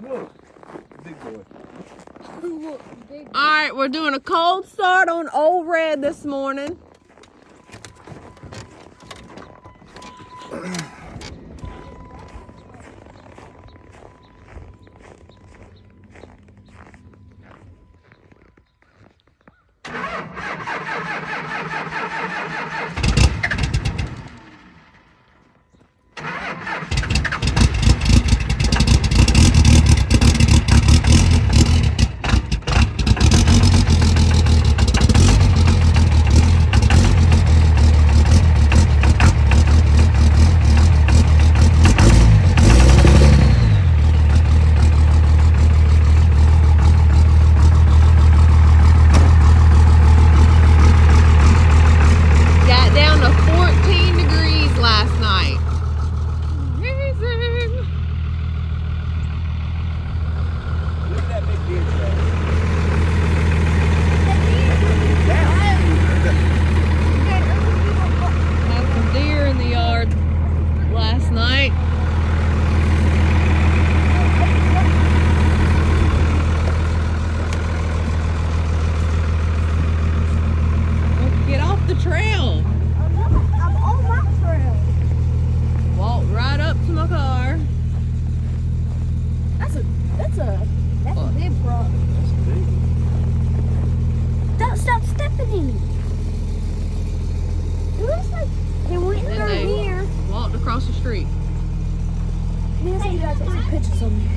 Look, big boy. All right, we're doing a cold start on Old Red this morning. Got down to 14 degrees last night. Amazing. Look at that big deer Had some deer in the yard last night. Let's get off the trail. I'm on my trail. Walk right up to my car. That's a big rock. That's big. Don't stop stepping in it. It looks like they went And through they here. walked across the street. Nancy, you gotta take some pictures of me.